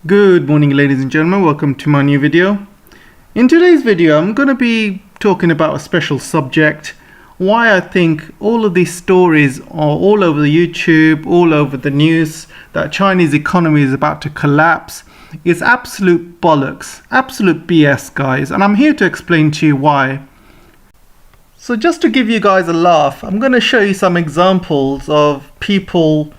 Good morning, ladies and gentlemen. Welcome to my new video. In today's video, I'm going to be talking about a special subject. Why I think all of these stories are all over the YouTube, all over the news, that Chinese economy is about to collapse is absolute bollocks, absolute BS, guys. And I'm here to explain to you why. So just to give you guys a laugh, I'm going to show you some examples of people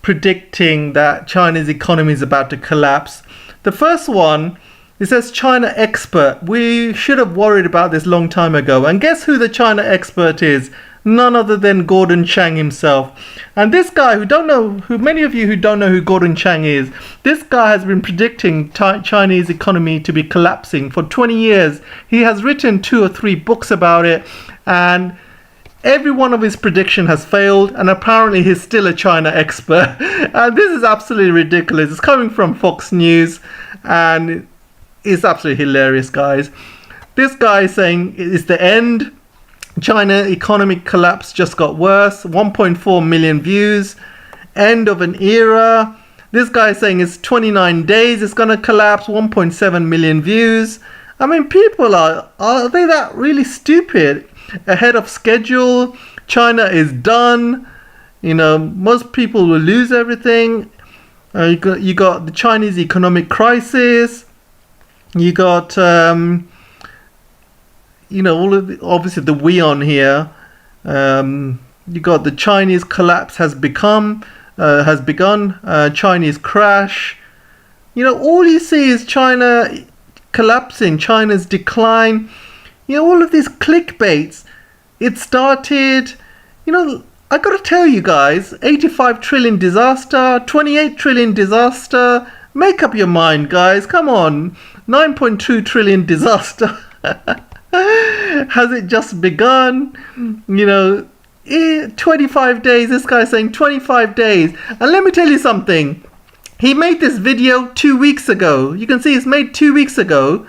predicting that China's economy is about to collapse. The first one, it says China expert. We should have worried about this long time ago. And guess who the China expert is? None other than Gordon Chang himself. And this guy many of you who don't know who Gordon Chang is, this guy has been predicting Chinese economy to be collapsing for 20 years. He has written 2 or 3 books about it, and every one of his prediction has failed, and apparently he's still a China expert. And this is absolutely ridiculous. It's coming from Fox News, and it's absolutely hilarious, guys. This guy is saying it's the end. China economic collapse just got worse. 1.4 million views. End of an era. This guy is saying it's 29 days it's going to collapse. 1.7 million views. I mean, people are they that really stupid? Ahead of schedule. China is done. You know, most people will lose everything. You got the Chinese economic crisis. You got all of obviously the Weon here. You got the Chinese collapse has begun. Chinese crash. You know, all you see is China collapsing, China's decline. You know, all of these clickbaits. It started, I gotta tell you guys, 85 trillion disaster, 28 trillion disaster. Make up your mind, guys. Come on. 9.2 trillion disaster. Has it just begun? 25 days. This guy's saying 25 days. And let me tell you something. He made this video 2 weeks ago. You can see it's made 2 weeks ago.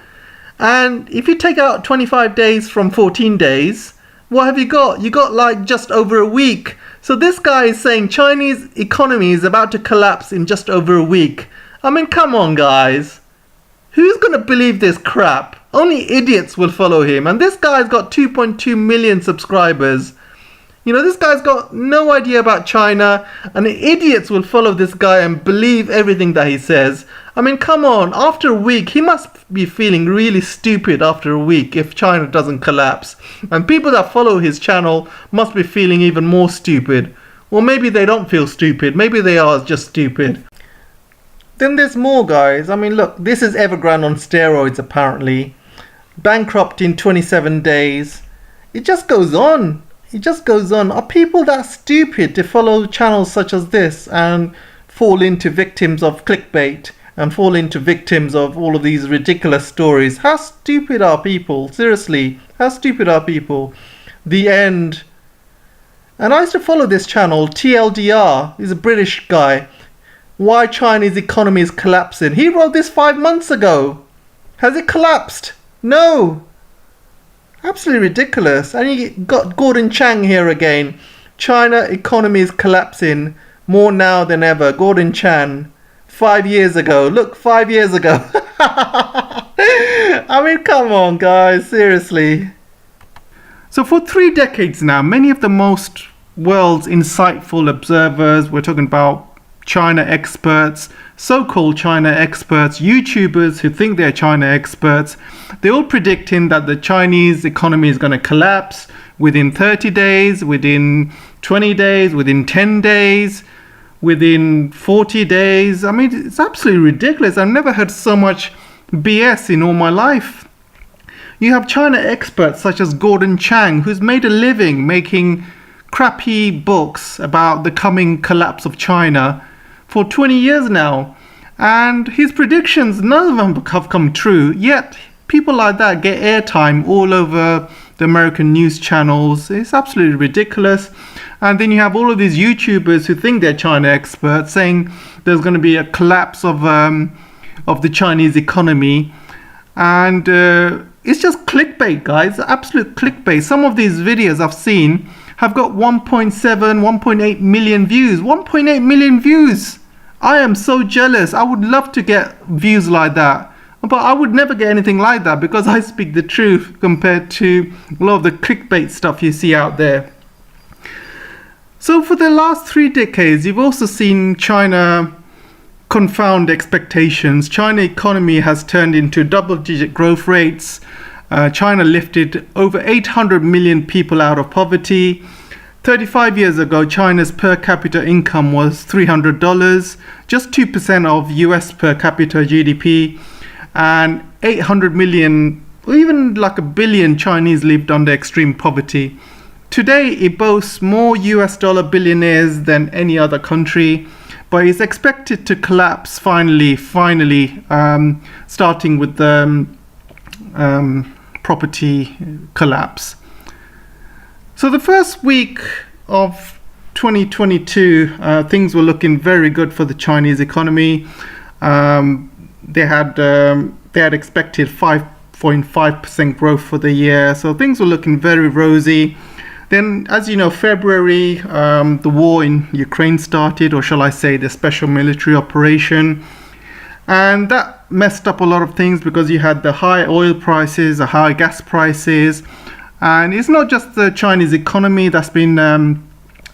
And if you take out 25 days from 14 days, what have you got? You got like just over a week. So this guy is saying Chinese economy is about to collapse in just over a week. I mean, come on, guys. Who's going to believe this crap? Only idiots will follow him. And this guy's got 2.2 million subscribers. This guy's got no idea about China, and the idiots will follow this guy and believe everything that he says. I mean, come on, after a week, he must be feeling really stupid after a week if China doesn't collapse. And people that follow his channel must be feeling even more stupid. Or maybe they don't feel stupid, maybe they are just stupid. Then there's more, guys. I mean, look, this is Evergrande on steroids, apparently. Bankrupt in 27 days. It just goes on. It just goes on. Are people that stupid to follow channels such as this and fall into victims of clickbait and fall into victims of all of these ridiculous stories? How stupid are people? Seriously, how stupid are people? The end. And I used to follow this channel, TLDR. He's a British guy. Why Chinese economy is collapsing. He wrote this 5 months ago. Has it collapsed? No. Absolutely ridiculous. And you got Gordon Chang here again. China economy is collapsing more now than ever. Gordon Chang. 5 years ago. Look, 5 years ago. I mean, come on, guys. Seriously. So for 3 decades now, many of the most world's insightful observers, we're talking about China experts, so-called China experts, YouTubers who think they're China experts, they're all predicting that the Chinese economy is going to collapse within 30 days, within 20 days, within 10 days, within 40 days. I mean, it's absolutely ridiculous. I've never heard so much BS in all my life. You have China experts such as Gordon Chang, who's made a living making crappy books about the coming collapse of China for 20 years now, and his predictions, none of them have come true, yet people like that get airtime all over the American news channels. It's absolutely ridiculous. And then you have all of these YouTubers who think they're China experts saying there's going to be a collapse of the Chinese economy, and it's just clickbait, guys, absolute clickbait. Some of these videos I've seen have got 1.7, 1.8 million views. 1.8 million views. I am so jealous. I would love to get views like that. But I would never get anything like that because I speak the truth compared to a lot of the clickbait stuff you see out there. So for the last 3 decades, you've also seen China confound expectations. China economy has turned into double-digit growth rates. China lifted over 800 million people out of poverty. 35 years ago, China's per capita income was $300, just 2% of US per capita GDP, and 800 million, or even like a billion Chinese lived under extreme poverty. Today, it boasts more US dollar billionaires than any other country, but is expected to collapse finally, starting with the property collapse. So the first week of 2022, things were looking very good for the Chinese economy. They had expected 5.5% growth for the year, so things were looking very rosy. Then, as you know, February, the war in Ukraine started, or shall I say the special military operation. And that messed up a lot of things because you had the high oil prices, the high gas prices. And it's not just the Chinese economy that's been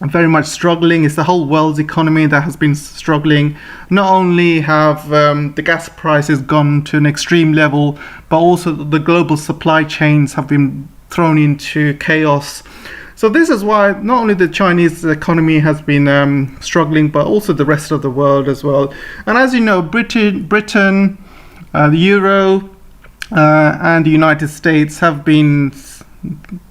very much struggling, it's the whole world's economy that has been struggling. Not only have the gas prices gone to an extreme level, but also the global supply chains have been thrown into chaos. So this is why not only the Chinese economy has been struggling, but also the rest of the world as well. And as you know, Britain, the Euro, and the United States have been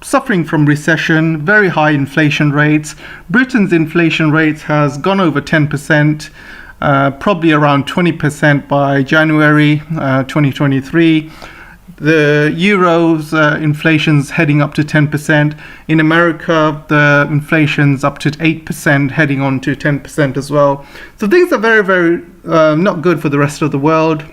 suffering from recession, very high inflation rates. Britain's inflation rate has gone over 10%, probably around 20% by January 2023. The Euro's inflation's heading up to 10%. In America, the inflation's up to 8%, heading on to 10% as well. So things are very, very not good for the rest of the world.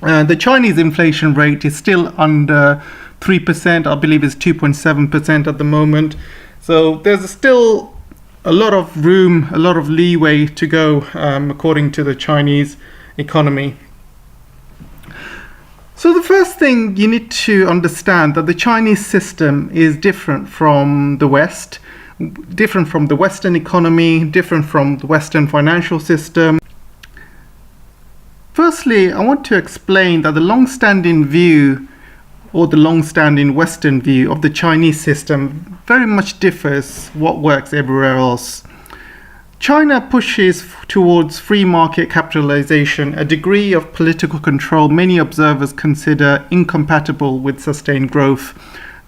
The Chinese inflation rate is still under 3%. I believe it's 2.7% at the moment. So there's still a lot of room, a lot of leeway to go, according to the Chinese economy. So the first thing you need to understand that the Chinese system is different from the West, different from the Western economy, different from the Western financial system. Firstly, I want to explain that the long-standing view, or the long-standing Western view of the Chinese system very much differs what works everywhere else. China pushes towards free market capitalization, a degree of political control many observers consider incompatible with sustained growth.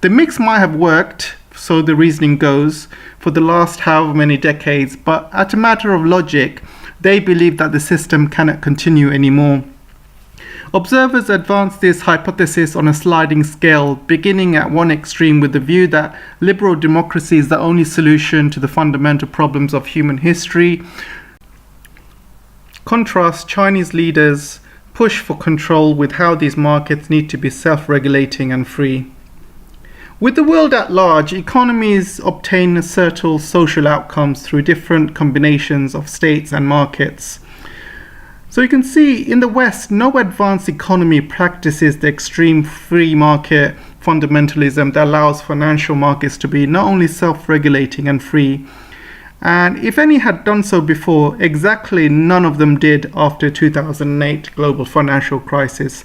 The mix might have worked, so the reasoning goes, for the last however many decades, but as a matter of logic, they believe that the system cannot continue anymore. Observers advance this hypothesis on a sliding scale, beginning at one extreme with the view that liberal democracy is the only solution to the fundamental problems of human history. Contrast Chinese leaders' push for control with how these markets need to be self-regulating and free. With the world at large, economies obtain certain social outcomes through different combinations of states and markets. So you can see in the West, no advanced economy practices the extreme free market fundamentalism that allows financial markets to be not only self-regulating and free, and if any had done so before, exactly none of them did after 2008 global financial crisis.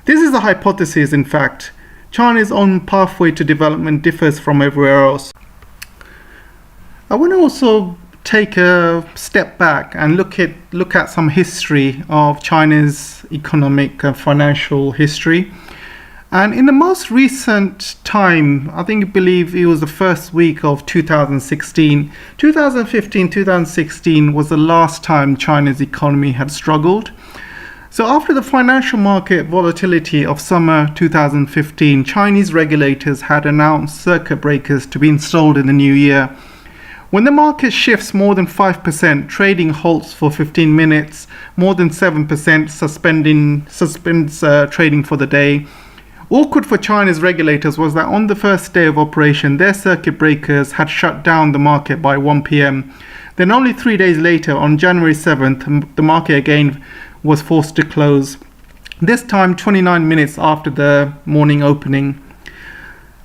This is a hypothesis, in fact. China's own pathway to development differs from everywhere else. I want to also take a step back and look at some history of China's economic and financial history. And in the most recent time, I believe it was the first week of 2016, 2016 was the last time China's economy had struggled. So after the financial market volatility of summer 2015, Chinese regulators had announced circuit breakers to be installed in the new year. When the market shifts more than 5%, trading halts for 15 minutes, more than 7% suspends trading for the day. Awkward for China's regulators was that on the first day of operation, their circuit breakers had shut down the market by 1 p.m. Then only 3 days later, on January 7th, the market again was forced to close. This time 29 minutes after the morning opening.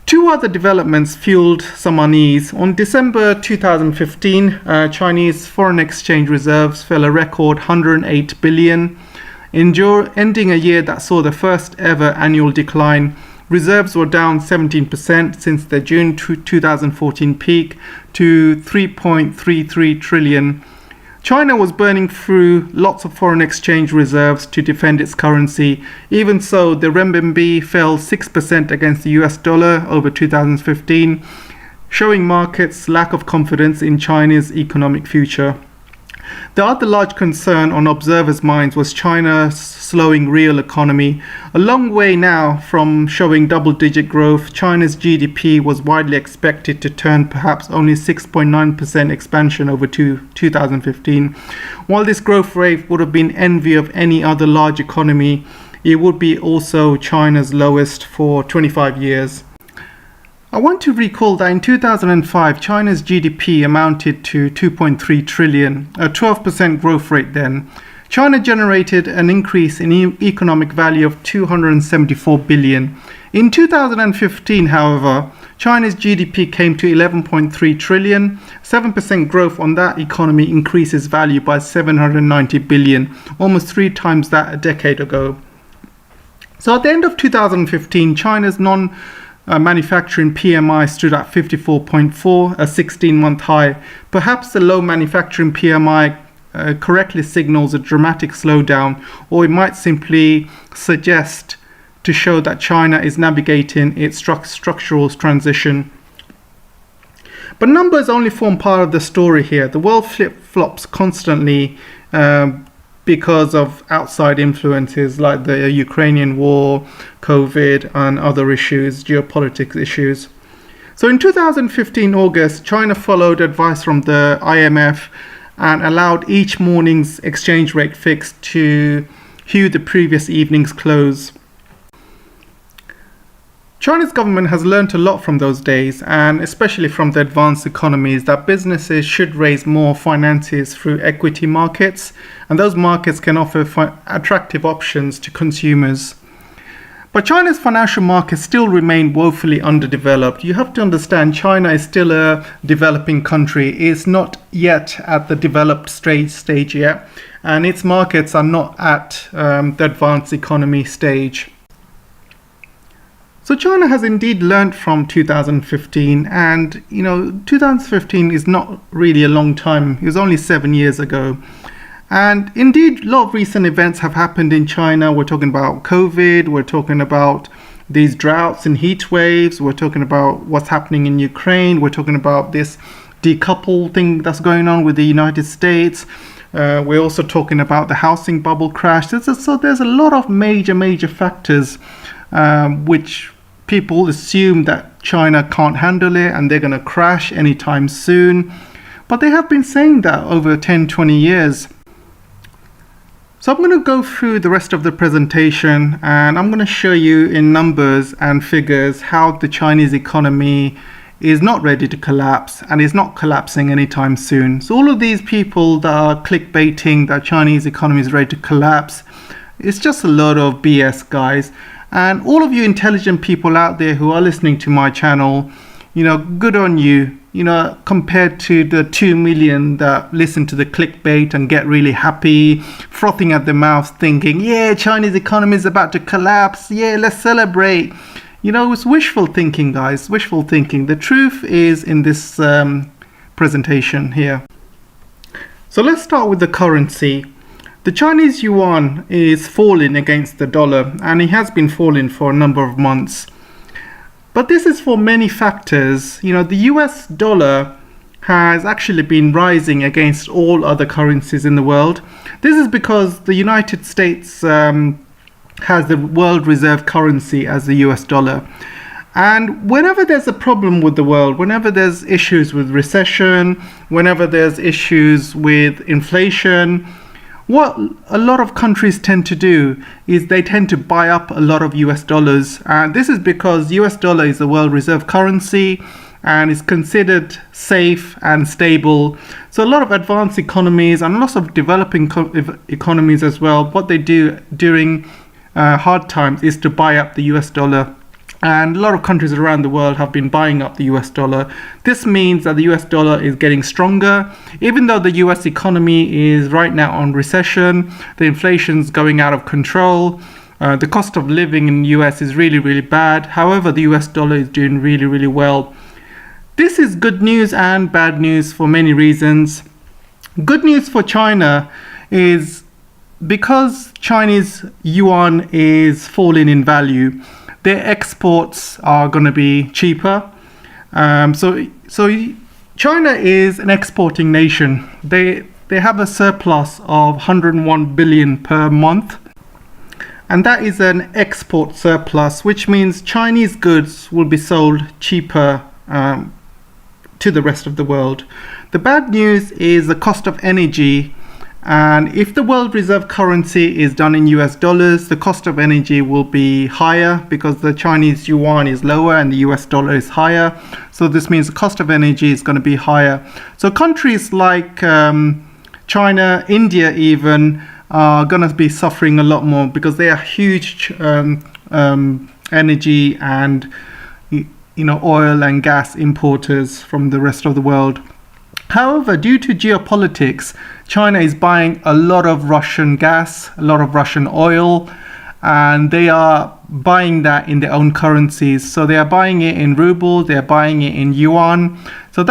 Two other developments fueled some unease. On December 2015, Chinese foreign exchange reserves fell a record 108 billion, ending a year that saw the first ever annual decline. Reserves were down 17% since the June 2014 peak to 3.33 trillion. China was burning through lots of foreign exchange reserves to defend its currency. Even so, the renminbi fell 6% against the US dollar over 2015, showing markets' lack of confidence in China's economic future. The other large concern on observers' minds was China's slowing real economy. A long way now from showing double-digit growth, China's GDP was widely expected to turn perhaps only 6.9% expansion over 2015. While this growth rate would have been envy of any other large economy, it would be also China's lowest for 25 years. I want to recall that in 2005, China's GDP amounted to 2.3 trillion, a 12% growth rate then. China generated an increase in economic value of 274 billion. In 2015, however, China's GDP came to 11.3 trillion. 7% growth on that economy increases value by 790 billion, almost 3 times that a decade ago. So at the end of 2015, China's manufacturing PMI stood at 54.4, a 16-month high. Perhaps the low manufacturing PMI correctly signals a dramatic slowdown, or it might simply suggest to show that China is navigating its structural transition. But numbers only form part of the story here. The world flip-flops constantly because of outside influences like the Ukrainian war, COVID, and other issues, geopolitics issues. So in 2015 August, China followed advice from the IMF and allowed each morning's exchange rate fix to hew the previous evening's close. China's government has learnt a lot from those days, and especially from the advanced economies, that businesses should raise more finances through equity markets, and those markets can offer attractive options to consumers. But China's financial markets still remain woefully underdeveloped. You have to understand, China is still a developing country. It's not yet at the developed stage yet, and its markets are not at the advanced economy stage. So China has indeed learnt from 2015, and 2015 is not really a long time. It was only 7 years ago. And indeed, a lot of recent events have happened in China. We're talking about COVID, we're talking about these droughts and heat waves, we're talking about what's happening in Ukraine, we're talking about this decouple thing that's going on with the United States. We're also talking about the housing bubble crash. So there's a lot of major factors which people assume that China can't handle it and they're going to crash anytime soon. But they have been saying that over 10-20 years. So I'm going to go through the rest of the presentation, and I'm going to show you in numbers and figures how the Chinese economy is not ready to collapse and is not collapsing anytime soon. So all of these people that are clickbaiting that Chinese economy is ready to collapse, it's just a lot of BS, guys. And all of you intelligent people out there who are listening to my channel, good on you. Compared to the 2 million that listen to the clickbait and get really happy, frothing at the mouth, thinking, yeah, Chinese economy is about to collapse. Yeah, let's celebrate. It's wishful thinking, guys, wishful thinking. The truth is in this presentation here. So let's start with the currency. The Chinese yuan is falling against the dollar, and it has been falling for a number of months. But this is for many factors. The US dollar has actually been rising against all other currencies in the world. This is because the United States has the world reserve currency as the US dollar. And whenever there's a problem with the world, whenever there's issues with recession, whenever there's issues with inflation, what a lot of countries tend to do is they tend to buy up a lot of US dollars. And this is because US dollar is the world reserve currency, and is considered safe and stable. So a lot of advanced economies and lots of developing economies as well, what they do during hard times is to buy up the US dollar. And a lot of countries around the world have been buying up the US dollar. This means that the US dollar is getting stronger. Even though the US economy is right now on recession, the inflation's going out of control, the cost of living in the US is really, really bad. However, the US dollar is doing really, really well. This is good news and bad news for many reasons. Good news for China is because Chinese yuan is falling in value, their exports are going to be cheaper. So China is an exporting nation. They have a surplus of 101 billion per month. And that is an export surplus, which means Chinese goods will be sold cheaper to the rest of the world. The bad news is the cost of energy. And if the world reserve currency is done in US dollars, the cost of energy will be higher because the Chinese yuan is lower and the US dollar is higher. So this means the cost of energy is going to be higher. So countries like China, India even, are going to be suffering a lot more because they are huge energy and oil and gas importers from the rest of the world. However, due to geopolitics, China is buying a lot of Russian gas, a lot of Russian oil, and they are buying that in their own currencies. So they are buying it in ruble, they are buying it in yuan. So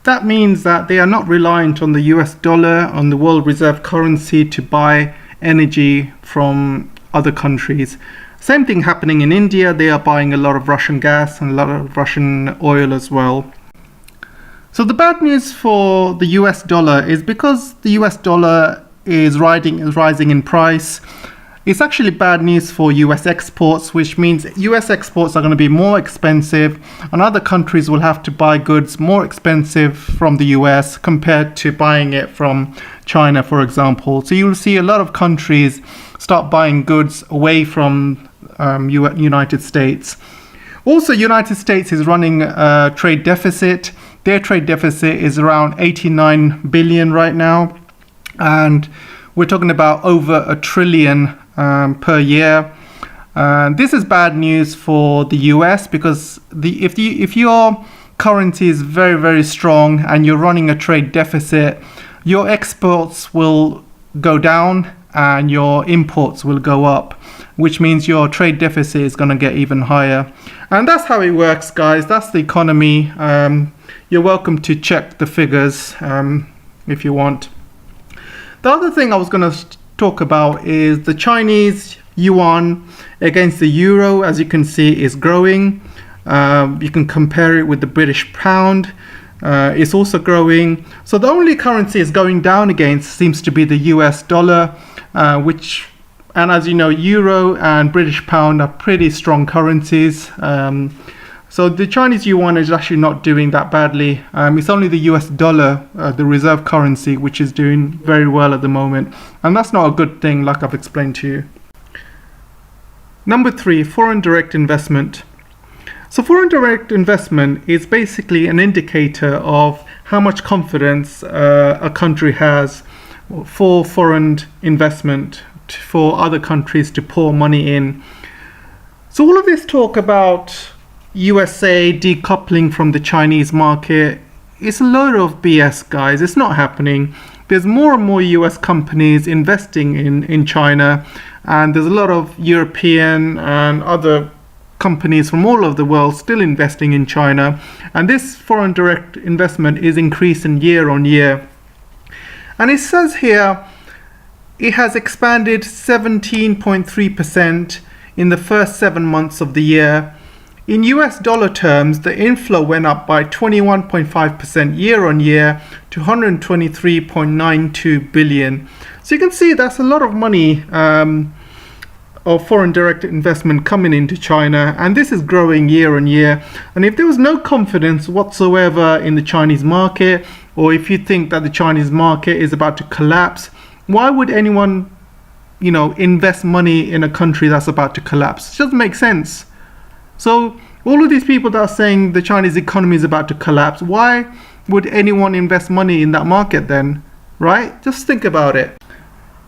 that means that they are not reliant on the US dollar, on the world reserve currency to buy energy from other countries. Same thing happening in India. They are buying a lot of Russian gas and a lot of Russian oil as well. So the bad news for the US dollar is because the US dollar is rising in price, it's actually bad news for US exports, which means US exports are going to be more expensive and other countries will have to buy goods more expensive from the US compared to buying it from China, for example. So you'll see a lot of countries start buying goods away from United States. Also, United States is running a trade deficit. Their trade deficit is around 89 billion right now. And we're talking about over $1 trillion per year. This is bad news for the US because if your currency is very, very strong and you're running a trade deficit, your exports will go down and your imports will go up, which means your trade deficit is going to get even higher. And that's how it works, guys. That's the economy. You're welcome to check the figures if you want. The other thing I was going to talk about is the Chinese yuan against the euro. As you can see, is growing. You can compare it with the British pound. It's also growing. So the only currency is going down against seems to be the US dollar, and as you know, euro and British pound are pretty strong currencies. So the Chinese yuan is actually not doing that badly. It's only the US dollar, the reserve currency, which is doing very well at the moment. And that's not a good thing, like I've explained to you. Number 3, foreign direct investment. So foreign direct investment is basically an indicator of how much confidence a country has for foreign investment, for other countries to pour money in. So all of this talk about USA decoupling from the Chinese market, it's a load of BS, guys. It's not happening. There's more and more US companies investing in China, and there's a lot of European and other companies from all over the world still investing in China, and this foreign direct investment is increasing year on year. And it says here it has expanded 17.3% in the first 7 months of the year. In US dollar terms, the inflow went up by 21.5% year on year to 123.92 billion. So you can see that's a lot of money of foreign direct investment coming into China, and this is growing year on year. And if there was no confidence whatsoever in the Chinese market, or if you think that the Chinese market is about to collapse, why would anyone, invest money in a country that's about to collapse? It doesn't make sense. So All of these people that are saying the Chinese economy is about to collapse, why would anyone invest money in that market then? Right? Just think about it.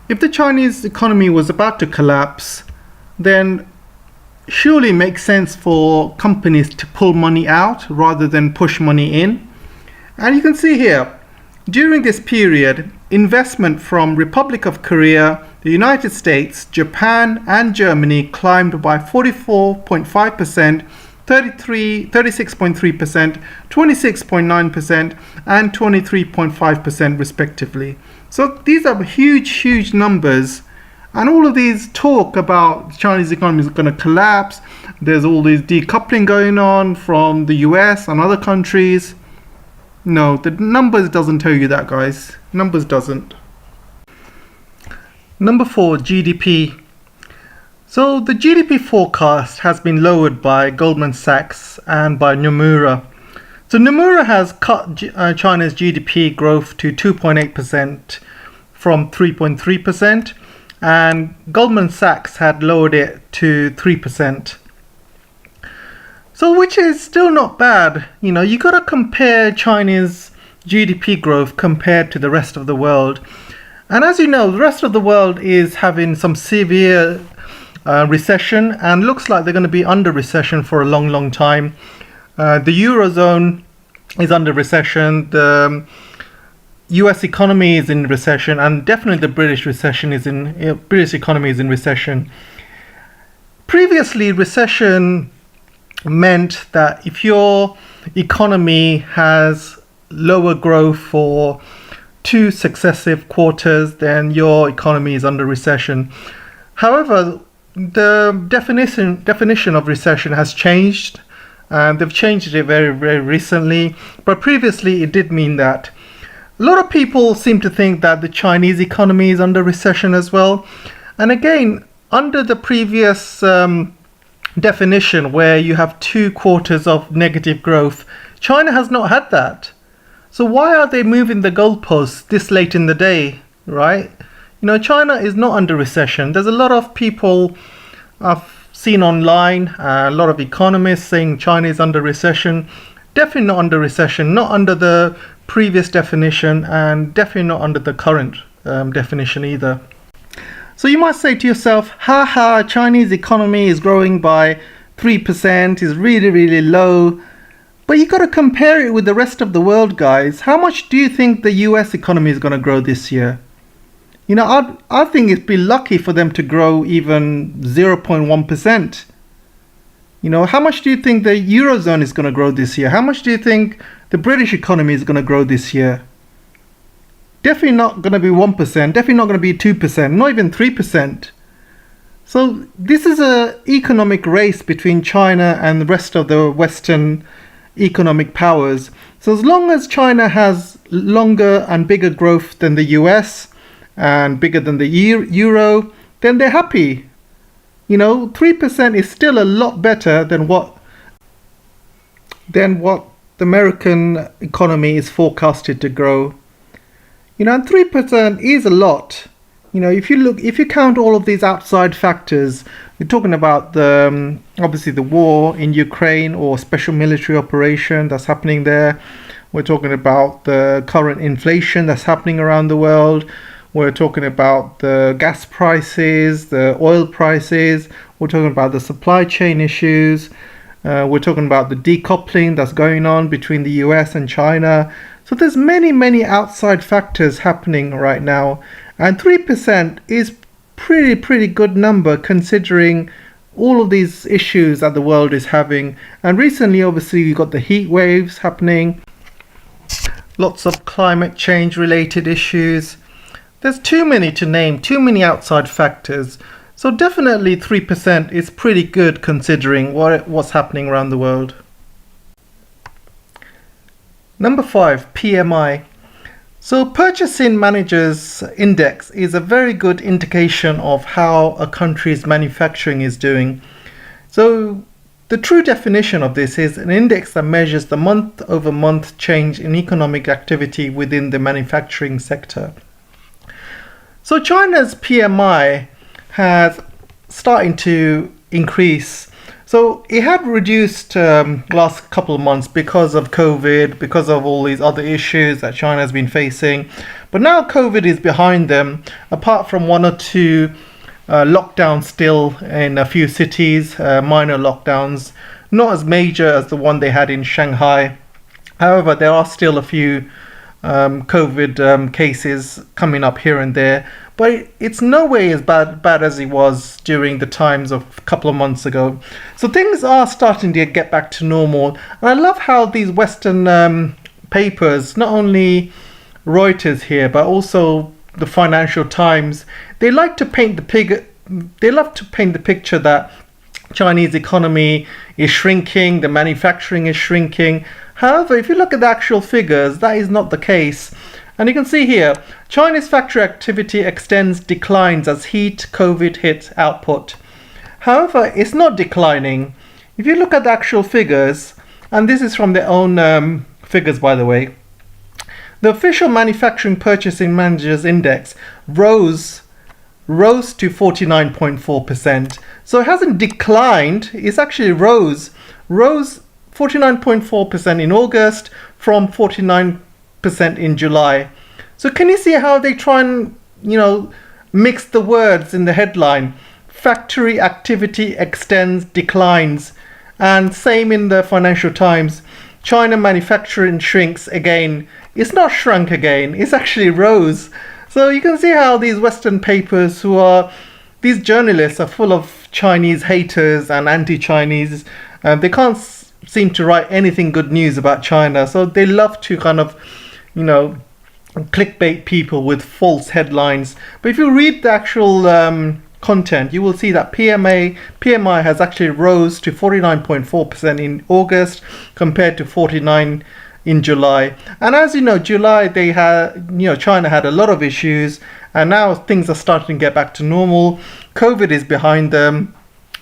If the Chinese economy was about to collapse, then surely it makes sense for companies to pull money out rather than push money in. And you can see here, during this period, investment from Republic of Korea, the United States, Japan and Germany climbed by 44.5%, 36.3%, 26.9% and 23.5% respectively. So these are huge numbers, and all of these talk about the Chinese economy is going to collapse. There's all this decoupling going on from the US and other countries. No, the numbers doesn't tell you that, guys. Numbers doesn't. Number 4, GDP. So the GDP forecast has been lowered by Goldman Sachs and by Nomura. So Nomura has cut China's GDP growth to 2.8% from 3.3%, and Goldman Sachs had lowered it to 3%. So which is still not bad. You know, you got to compare China's GDP growth compared to the rest of the world. And as you know, the rest of the world is having some severe recession, and looks like they're going to be under recession for a long time. The Eurozone is under recession, the US economy is in recession, and definitely the British economy is in recession. Previously, recession meant that if your economy has lower growth for 2 successive quarters, then your economy is under recession. However, the definition of recession has changed, and they've changed it very recently, but previously it did mean that. A lot of people seem to think that the Chinese economy is under recession as well, and again, under the previous definition where you have 2 quarters of negative growth, China has not had that. So why are they moving the goalposts this late in the day, right? You know, China is not under recession. There's a lot of people I've seen online, a lot of economists saying China is under recession. Definitely not under recession, not under the previous definition, and definitely not under the current definition either. So you might say to yourself, Chinese economy is growing by 3%, is really low. But you got to compare it with the rest of the world, guys. How much do you think the US economy is going to grow this year? You know, I think it'd be lucky for them to grow even 0.1%. You know, how much do you think the Eurozone is going to grow this year? How much do you think the British economy is going to grow this year? Definitely not going to be 1%, definitely not going to be 2%, not even 3%. So this is an economic race between China and the rest of the Western economic powers. So as long as China has longer and bigger growth than the US and bigger than the euro, then they're happy. You know, 3% is still a lot better than what the American economy is forecasted to grow. You know, and 3% is a lot. You know, if you count all of these outside factors, we're talking about obviously the war in Ukraine or special military operation that's happening there. We're talking about the current inflation that's happening around the world. We're talking about the gas prices, the oil prices. We're talking about the supply chain issues. We're talking about the decoupling that's going on between the US and China. So there's many outside factors happening right now. And 3% is pretty good number considering all of these issues that the world is having. And recently, obviously, we've got the heat waves happening. Lots of climate change related issues. There's too many to name, too many outside factors. So definitely 3% is pretty good considering what's happening around the world. Number 5, PMI. So Purchasing Managers Index is a very good indication of how a country's manufacturing is doing. So the true definition of this is an index that measures the month-over-month change in economic activity within the manufacturing sector. So China's PMI has starting to increase. So it had reduced last couple of months because of COVID, because of all these other issues that China has been facing. But now COVID is behind them, apart from one or two lockdowns still in a few cities, minor lockdowns, not as major as the one they had in Shanghai. However, there are still a few COVID cases coming up here and there, but it's no way as bad as it was during the times of a couple of months ago. So things are starting to get back to normal, and I love how these Western papers, not only Reuters here, but also the Financial Times, they love to paint the picture that Chinese economy is shrinking, the manufacturing is shrinking. However, if you look at the actual figures, that is not the case. And you can see here, China's factory activity declines as COVID hits output. However, it's not declining. If you look at the actual figures, and this is from their own figures, by the way, the official Manufacturing Purchasing Managers Index rose to 49.4%. So it hasn't declined, it's actually rose 49.4% in August from 49% in July. So can you see how they try and, mix the words in the headline? Factory activity declines. And same in the Financial Times. China manufacturing shrinks again. It's not shrunk again, it's actually rose. So you can see how these Western papers these journalists are full of Chinese haters and anti-Chinese. They can't seem to write anything good news about China. So they love to kind of, clickbait people with false headlines. But if you read the actual content, you will see that PMI has actually rose to 49.4% in August compared to 49 in July. And as you know, July China had a lot of issues, and now things are starting to get back to normal. COVID is behind them,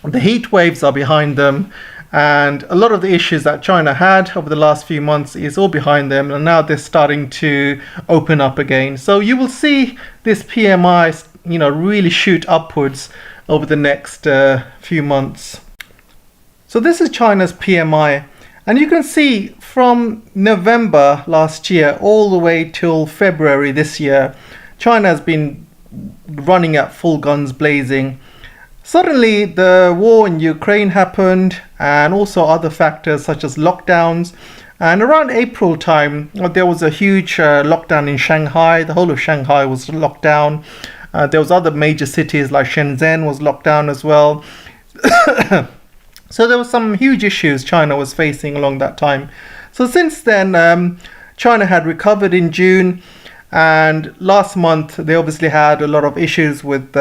the heat waves are behind them, and a lot of the issues that China had over the last few months is all behind them, and now they're starting to open up again. So you will see this PMI really shoot upwards over the next few months. So this is China's PMI, and you can see from November last year all the way till February this year, China has been running at full guns blazing. Suddenly the war in Ukraine happened, and also other factors such as lockdowns. And around April time, there was a huge lockdown in Shanghai. The whole of Shanghai was locked down. There was other major cities like Shenzhen was locked down as well. So there were some huge issues China was facing along that time. So since then, China had recovered in June, and last month they obviously had a lot of issues with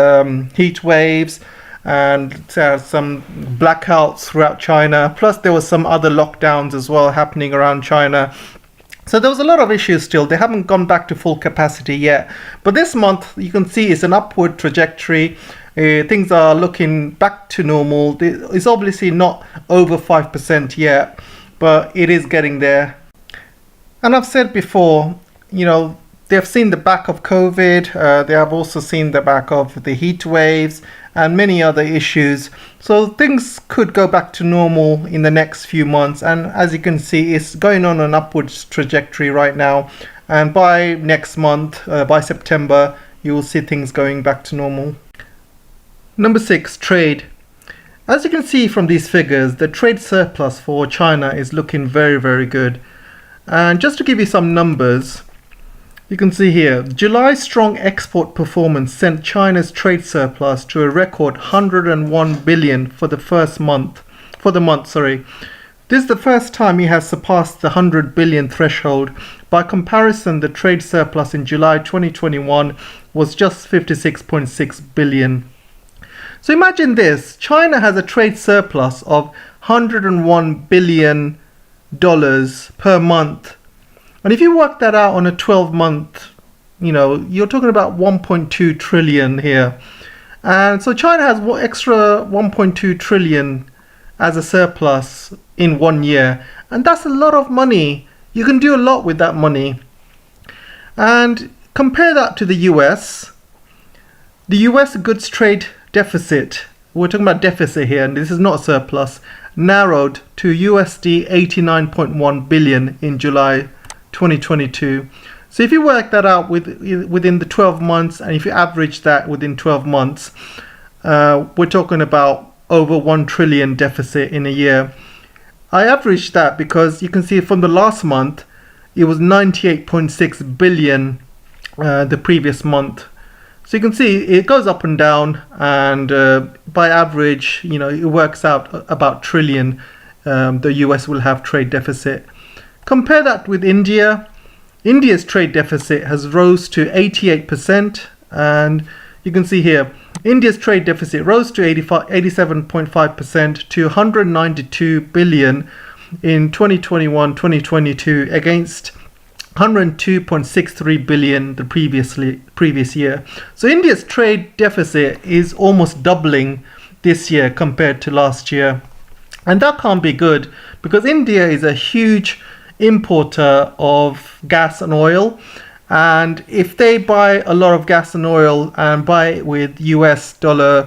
heat waves and some blackouts throughout China. Plus there was some other lockdowns as well happening around China. So there was a lot of issues still. They haven't gone back to full capacity yet. But this month you can see it's an upward trajectory. Things are looking back to normal. It's obviously not over 5% yet, but it is getting there. And I've said before, they've seen the back of COVID. They have also seen the back of the heat waves and many other issues. So things could go back to normal in the next few months. And as you can see, it's going on an upwards trajectory right now. And by next month, by September, you will see things going back to normal. Number 6, trade. As you can see from these figures, the trade surplus for China is looking very, very good. And just to give you some numbers, you can see here, July's strong export performance sent China's trade surplus to a record 101 billion for the month. This is the first time it has surpassed the 100 billion threshold. By comparison, the trade surplus in July 2021 was just 56.6 billion. So imagine this, China has a trade surplus of $101 billion per month. And if you work that out on a 12-month, you're talking about 1.2 trillion here. And so China has extra 1.2 trillion as a surplus in 1 year. And that's a lot of money. You can do a lot with that money. And compare that to the US. The US goods trade deficit we're talking about deficit here, and this is not surplus, narrowed to USD 89.1 billion in July 2022. So if you work that out within the 12 months, and if you average that within 12 months, we're talking about over 1 trillion deficit in a year. I averaged that because you can see from the last month, it was 98.6 billion the previous month. So you can see it goes up and down, and by average, it works out about trillion the US will have trade deficit. Compare that with India. India's trade deficit has rose to 88%, and you can see here, India's trade deficit rose to 87.5% to 192 billion in 2021-2022 against 102.63 billion the previous year. So India's trade deficit is almost doubling this year compared to last year. And that can't be good, because India is a huge importer of gas and oil. And if they buy a lot of gas and oil and buy it with US dollar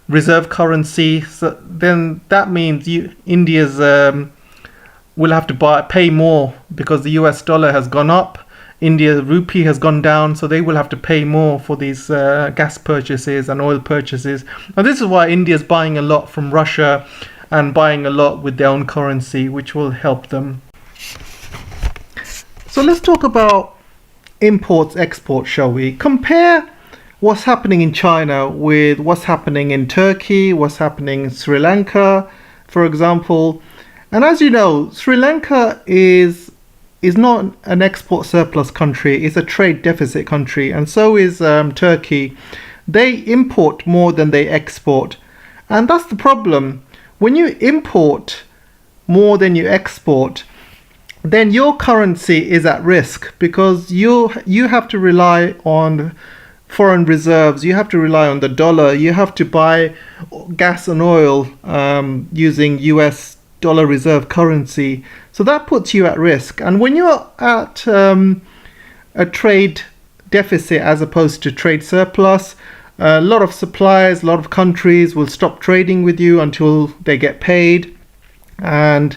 reserve currency, so then that means India's will have to pay more, because the US dollar has gone up, India's rupee has gone down, so they will have to pay more for these gas purchases and oil purchases. And this is why India is buying a lot from Russia and buying a lot with their own currency, which will help them. So let's talk about imports, exports, shall we? Compare what's happening in China with what's happening in Turkey, what's happening in Sri Lanka, for example. And as you know, Sri Lanka is not an export surplus country, it's a trade deficit country, and so is Turkey. They import more than they export. And that's the problem. When you import more than you export, then your currency is at risk, because you have to rely on foreign reserves, you have to rely on the dollar, you have to buy gas and oil using US dollar reserve currency. So that puts you at risk. And when you're at a trade deficit as opposed to trade surplus, a lot of suppliers, a lot of countries will stop trading with you until they get paid. And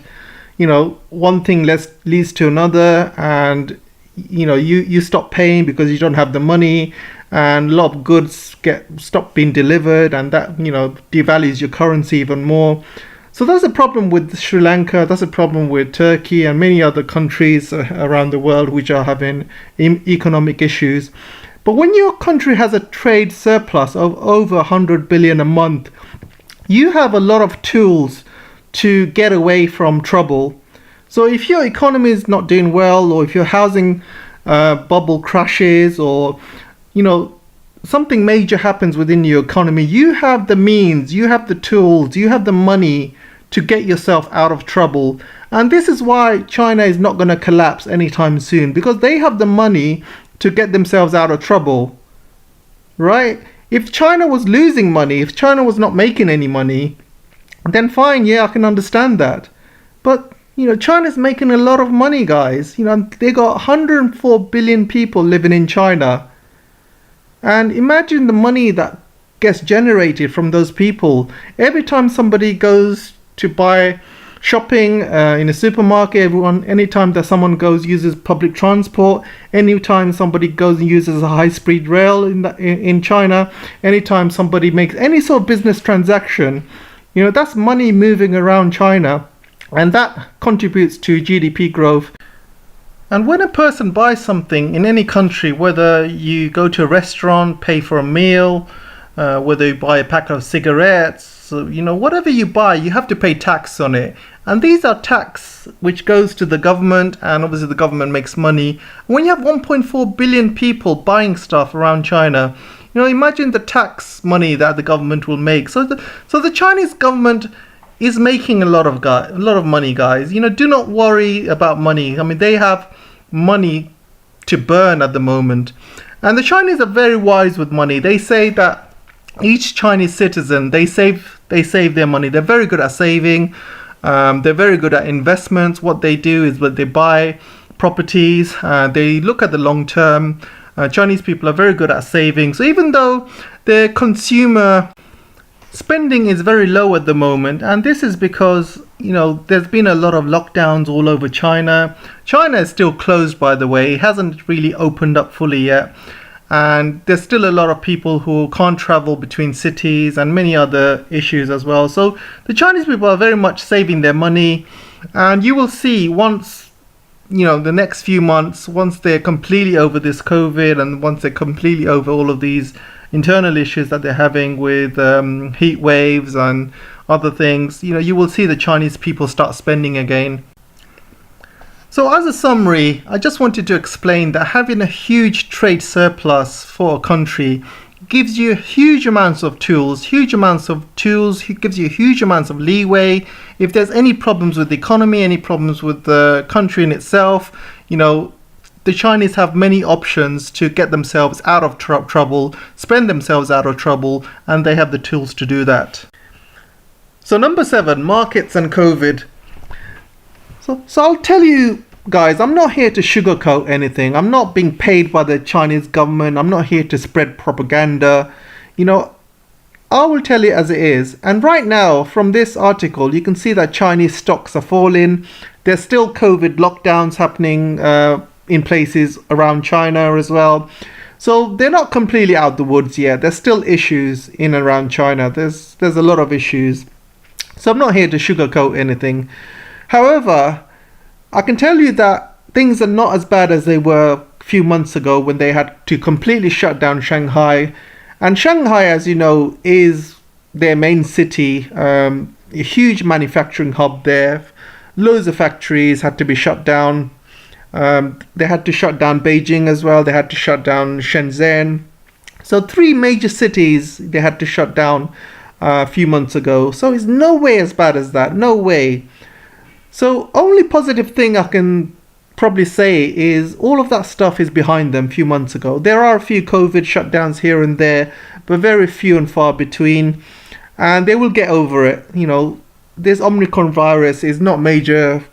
one thing leads to another, and you stop paying because you don't have the money, and a lot of goods stop being delivered, and that devalues your currency even more. So that's a problem with Sri Lanka, that's a problem with Turkey and many other countries around the world which are having economic issues. But when your country has a trade surplus of over 100 billion a month, you have a lot of tools to get away from trouble. So if your economy is not doing well, or if your housing bubble crashes, or something major happens within your economy, you have the means, you have the tools, you have the money to get yourself out of trouble. And this is why China is not going to collapse anytime soon, because they have the money to get themselves out of trouble, right? If China was losing money, if China was not making any money, then fine, yeah, I can understand that. But China's making a lot of money, guys. They got 104 billion people living in China. And imagine the money that gets generated from those people. Every time somebody goes to buy shopping in a supermarket, anytime that someone uses public transport, anytime somebody goes and uses a high-speed rail in China, anytime somebody makes any sort of business transaction, that's money moving around China, and that contributes to GDP growth. And when a person buys something in any country, whether you go to a restaurant, pay for a meal, whether you buy a pack of cigarettes, whatever you buy, you have to pay tax on it. And these are tax which goes to the government, and obviously the government makes money. When you have 1.4 billion people buying stuff around China, imagine the tax money that the government will make. So the Chinese government is making a lot of money, guys. Do not worry about money. I mean, they have money to burn at the moment. And the Chinese are very wise with money. They say that each Chinese citizen, they save their money. They're very good at saving. They're very good at investments. What they do is that they buy properties. They look at the long term. Chinese people are very good at saving. So even though their consumer spending is very low at the moment, and this is because, there's been a lot of lockdowns all over China. China is still closed, by the way. It hasn't really opened up fully yet, and there's still a lot of people who can't travel between cities and many other issues as well. So the Chinese people are very much saving their money, and you will see once, the next few months, once they're completely over this COVID and once they're completely over all of these internal issues that they're having with heat waves and other things, you will see the Chinese people start spending again. So as a summary, I just wanted to explain that having a huge trade surplus for a country gives you huge amounts of tools, gives you huge amounts of leeway. If there's any problems with the economy, any problems with the country in itself, the Chinese have many options to get themselves out of trouble, spend themselves out of trouble, and they have the tools to do that. So number 7, markets and COVID. So I'll tell you guys, I'm not here to sugarcoat anything. I'm not being paid by the Chinese government. I'm not here to spread propaganda. I will tell you as it is. And right now, from this article, you can see that Chinese stocks are falling. There's still COVID lockdowns happening in places around China as well. So they're not completely out the woods yet. There's still issues in and around China. There's a lot of issues. So I'm not here to sugarcoat anything. However, I can tell you that things are not as bad as they were a few months ago when they had to completely shut down Shanghai. And Shanghai, as you know, is their main city, a huge manufacturing hub there. Loads of factories had to be shut down. They had to shut down Beijing as well. They had to shut down Shenzhen. So 3 major cities they had to shut down a few months ago. So it's no way as bad as that. No way. So only positive thing I can probably say is all of that stuff is behind them a few months ago. There are a few COVID shutdowns here and there, but very few and far between. And they will get over it. This Omicron virus is not major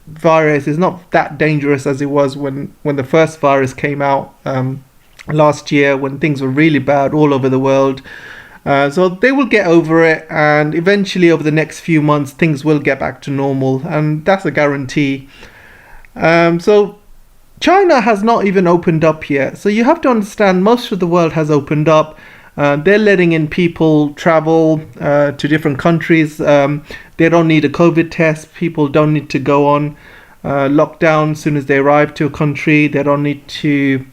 virus. It's not that dangerous as it was when the first virus came out last year, when things were really bad all over the world. So they will get over it, and eventually over the next few months things will get back to normal, and that's a guarantee. So China has not even opened up yet. So you have to understand, most of the world has opened up. They're letting in people travel to different countries. They don't need a COVID test. People don't need to go on lockdown as soon as they arrive to a country. They don't need to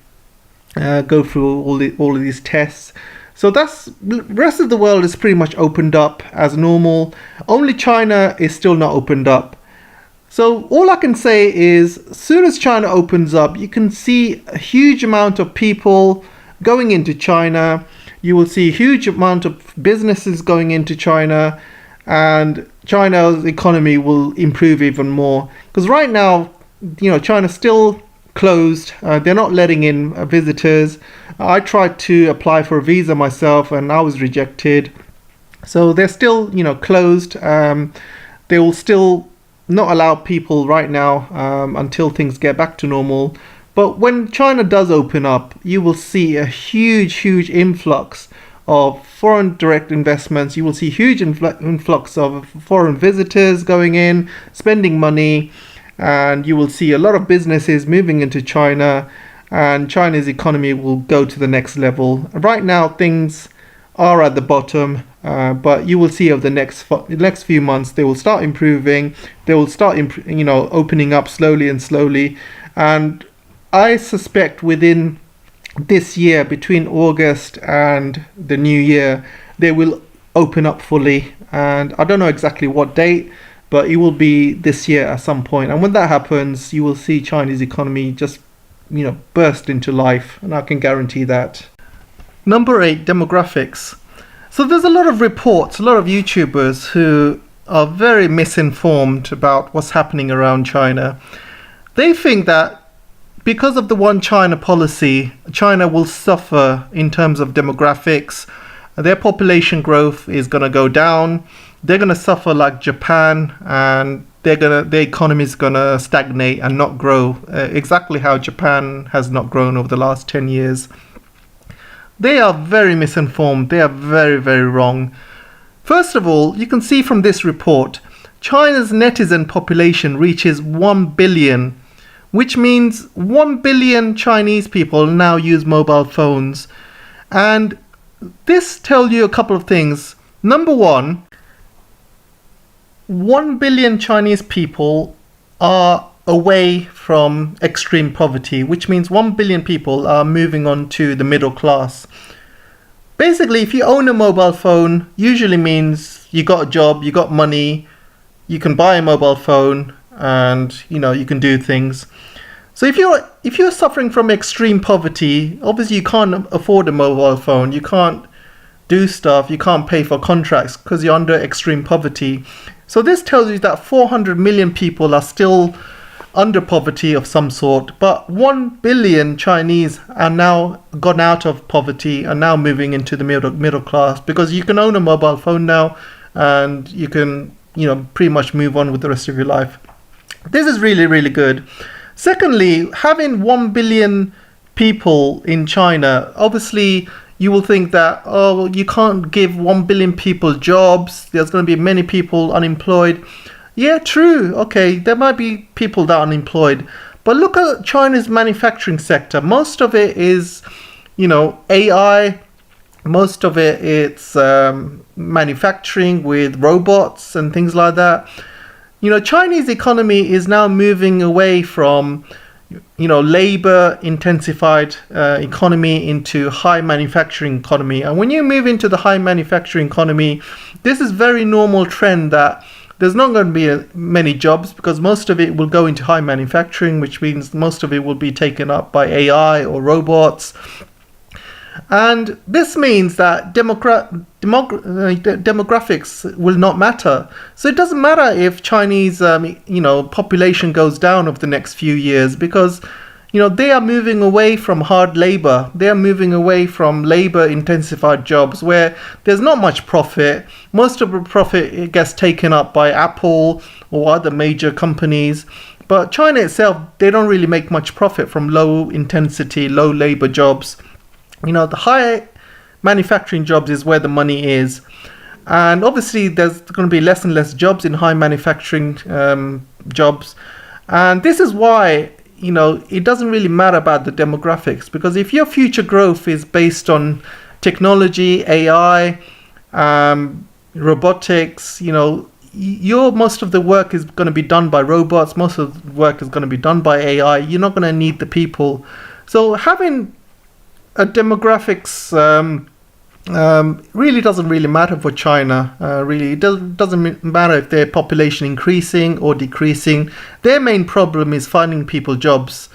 go through all of these tests. So the rest of the world is pretty much opened up as normal. Only China is still not opened up. So all I can say is, as soon as China opens up, you can see a huge amount of people going into China. You will see a huge amount of businesses going into China, and China's economy will improve even more. Because right now, China's still closed. They're not letting in visitors. I tried to apply for a visa myself and I was rejected. So they're still, closed. They will still not allow people right now until things get back to normal. But when China does open up, you will see a huge influx of foreign direct investments. You will see huge influx of foreign visitors going in, spending money, and you will see a lot of businesses moving into China, and China's economy will go to the next level. Right now, things are at the bottom, but you will see over the next few months they will start improving. They will start opening up slowly, and I suspect within this year, between August and the new year, they will open up fully, and I don't know exactly what date, but it will be this year at some point. And when that happens, you will see Chinese economy just burst into life, and I can guarantee that. Number 8, demographics. So there's a lot of reports, a lot of YouTubers who are very misinformed about what's happening around China. They think that because of the one China policy, China will suffer in terms of demographics. Their population growth is going to go down. They're going to suffer like Japan, and their economy is going to stagnate and not grow, exactly how Japan has not grown over the last 10 years. They are very misinformed. They are very, very wrong. First of all, you can see from this report, China's netizen population reaches 1 billion, which means 1 billion Chinese people now use mobile phones. And this tells you a couple of things. Number one, 1 billion Chinese people are away from extreme poverty, which means 1 billion people are moving on to the middle class. Basically, if you own a mobile phone, usually means you got a job, you got money, you can buy a mobile phone, and you can do things. So if you're suffering from extreme poverty, obviously you can't afford a mobile phone, you can't do stuff, you can't pay for contracts because you're under extreme poverty. So this tells you that 400 million people are still under poverty of some sort, but 1 billion Chinese are now gone out of poverty and now moving into the middle class, because you can own a mobile phone now and you can pretty much move on with the rest of your life. This is really, really good. Secondly, having 1 billion people in China, obviously you will think that, you can't give 1 billion people jobs, there's going to be many people unemployed. Yeah, true. Okay, there might be people that are unemployed. But look at China's manufacturing sector. Most of it is, AI. Most of it's manufacturing with robots and things like that. Chinese economy is now moving away from, labor intensified economy into high manufacturing economy. And when you move into the high manufacturing economy, this is very normal trend that there's not going to be many jobs, because most of it will go into high manufacturing, which means most of it will be taken up by AI or robots. And this means that demographics will not matter. So it doesn't matter if Chinese, population goes down over the next few years, because, they are moving away from hard labor. They are moving away from labor-intensified jobs where there's not much profit. Most of the profit gets taken up by Apple or other major companies. But China itself, they don't really make much profit from low-intensity, low-labor jobs. The high manufacturing jobs is where the money is. And obviously, there's going to be less and less jobs in high manufacturing jobs. And this is why it doesn't really matter about the demographics, because if your future growth is based on technology, AI, robotics, most of the work is going to be done by robots, most of the work is going to be done by AI. You're not going to need the people. So having a demographics really doesn't really matter for China. Really, it doesn't matter if their population increasing or decreasing. Their main problem is finding people jobs,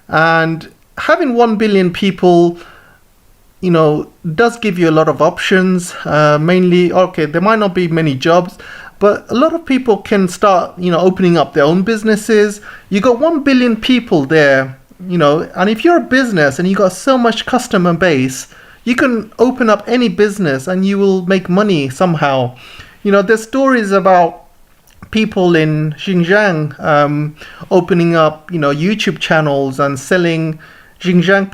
and having 1 billion people, does give you a lot of options. Mainly, there might not be many jobs, but a lot of people can start, opening up their own businesses. You got 1 billion people there, and if you're a business and you got so much customer base, you can open up any business and you will make money somehow. There's stories about people in Xinjiang opening up, YouTube channels and selling Xinjiang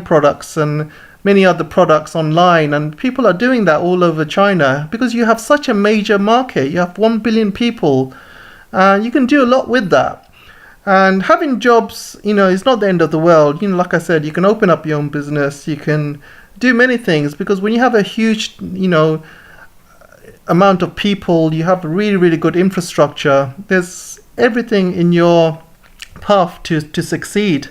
products and many other products online. And people are doing that all over China because you have such a major market. You have 1 billion people. You can do a lot with that. And having jobs, is not the end of the world. Like I said, you can open up your own business. You can do many things, because when you have a huge, amount of people, you have a really, really good infrastructure. There's everything in your path to succeed.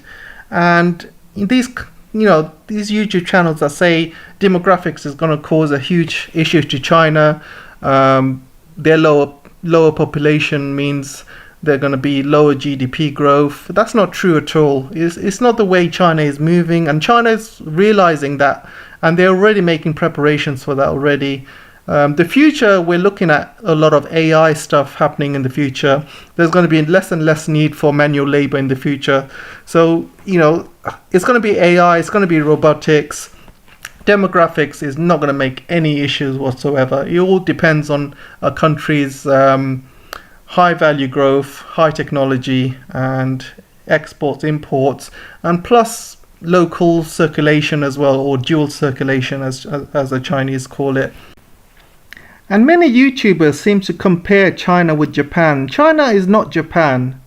And these YouTube channels that say demographics is going to cause a huge issue to China, their lower population means they're going to be lower GDP growth. That's not true at all. It's not the way China is moving, and China is realizing that, and they're already making preparations for that already. The future, we're looking at a lot of AI stuff happening in the future. There's going to be less and less need for manual labor in the future. So, it's going to be AI, it's going to be robotics. Demographics is not going to make any issues whatsoever. It all depends on a country's high value growth, high technology, and exports, imports, and plus local circulation as well, or dual circulation as the Chinese call it. And many YouTubers seem to compare China with Japan. China is not Japan.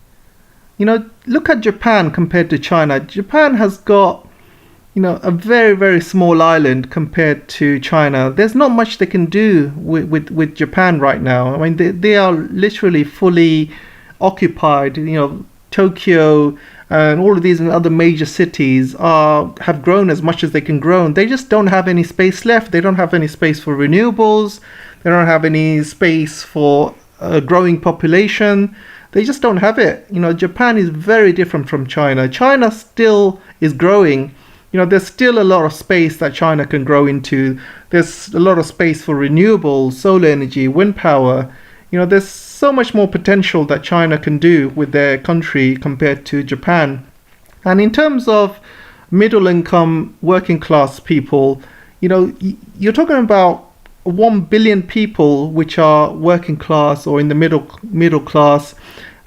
Look at Japan compared to China. Japan has got, a very, very small island compared to China. There's not much they can do with Japan right now. I mean, they are literally fully occupied. Tokyo and all of these and other major cities have grown as much as they can grow. They just don't have any space left. They don't have any space for renewables. They don't have any space for a growing population. They just don't have it. Japan is very different from China. China still is growing. There's still a lot of space that China can grow into. There's a lot of space for renewables, solar energy, wind power. There's so much more potential that China can do with their country compared to Japan. And in terms of middle income, working class people, you're talking about 1 billion people which are working class or in the middle class,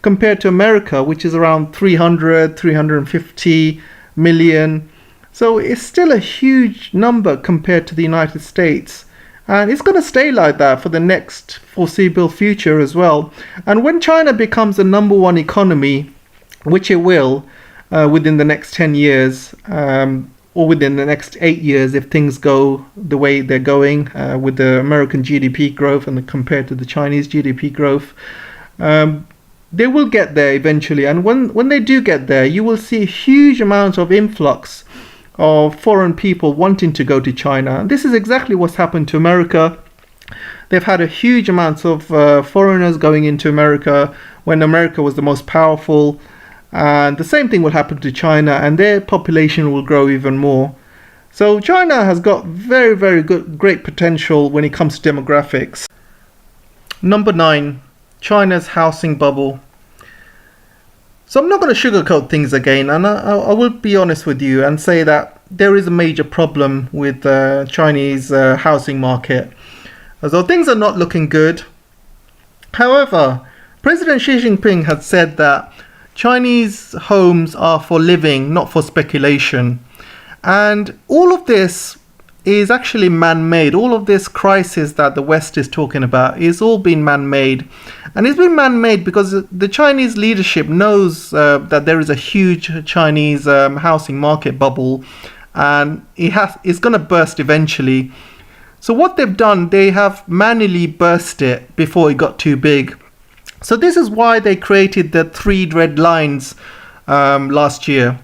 compared to America, which is around 350 million. So it's still a huge number compared to the United States. And it's going to stay like that for the next foreseeable future as well. And when China becomes the number one economy, which it will within the next 10 years, or within the next 8 years, if things go the way they're going with the American GDP growth and compared to the Chinese GDP growth, they will get there eventually. And when they do get there, you will see a huge amount of influx of foreign people wanting to go to China. And this is exactly what's happened to America. They've had a huge amount of foreigners going into America when America was the most powerful. And the same thing will happen to China, and their population will grow even more. So China has got very, very great potential when it comes to demographics. Number 9, China's housing bubble. So I'm not going to sugarcoat things again, and I will be honest with you and say that there is a major problem with the Chinese housing market. So things are not looking good. However, President Xi Jinping had said that Chinese homes are for living, not for speculation. And all of this is actually man-made. All of this crisis that the West is talking about is all been man-made. And it's been man-made because the Chinese leadership knows that there is a huge Chinese housing market bubble, and it's going to burst eventually. So what they've done, they have manually burst it before it got too big. So this is why they created the 3 red lines last year.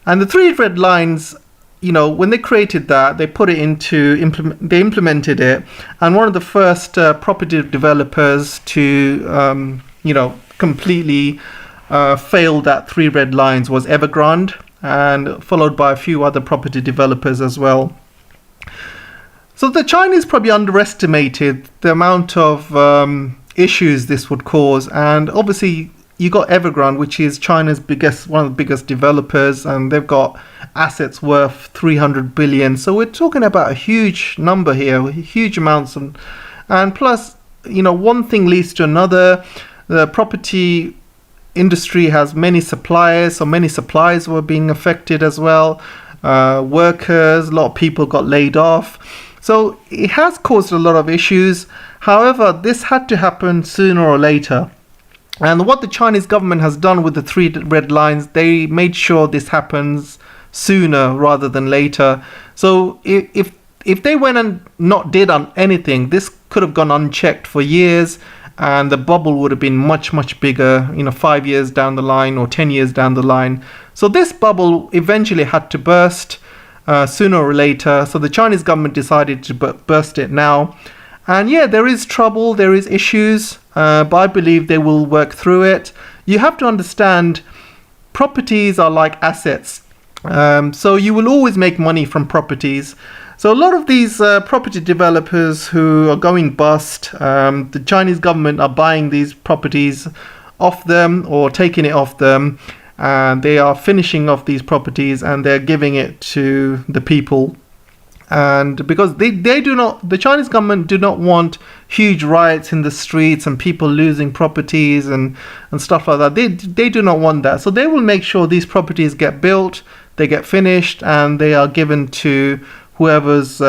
And the 3 red lines, when they created that, they put it into they implemented it, and one of the first property developers to completely fail that 3 red lines was Evergrande, and followed by a few other property developers as well. So the Chinese probably underestimated the amount of issues this would cause, and obviously you got Evergrande, which is China's one of the biggest developers, and they've got assets worth 300 billion. So we're talking about a huge number here, huge amounts, and plus, one thing leads to another. The property industry has many suppliers, so many suppliers were being affected as well. Workers, a lot of people got laid off. So it has caused a lot of issues. However, this had to happen sooner or later. And what the Chinese government has done with the 3 red lines, they made sure this happens sooner rather than later. So if they went and not did anything, this could have gone unchecked for years, and the bubble would have been much, much bigger, 5 years down the line or 10 years down the line. So this bubble eventually had to burst sooner or later. So the Chinese government decided to burst it now. And yeah, there is trouble, there is issues, but I believe they will work through it. You have to understand, properties are like assets. So you will always make money from properties. So a lot of these property developers who are going bust, the Chinese government are buying these properties off them or taking it off them, and they are finishing off these properties and they're giving it to the people. And because the Chinese government do not want huge riots in the streets and people losing properties and stuff like that. They do not want that. So they will make sure these properties get built, they get finished, and they are given to whoever's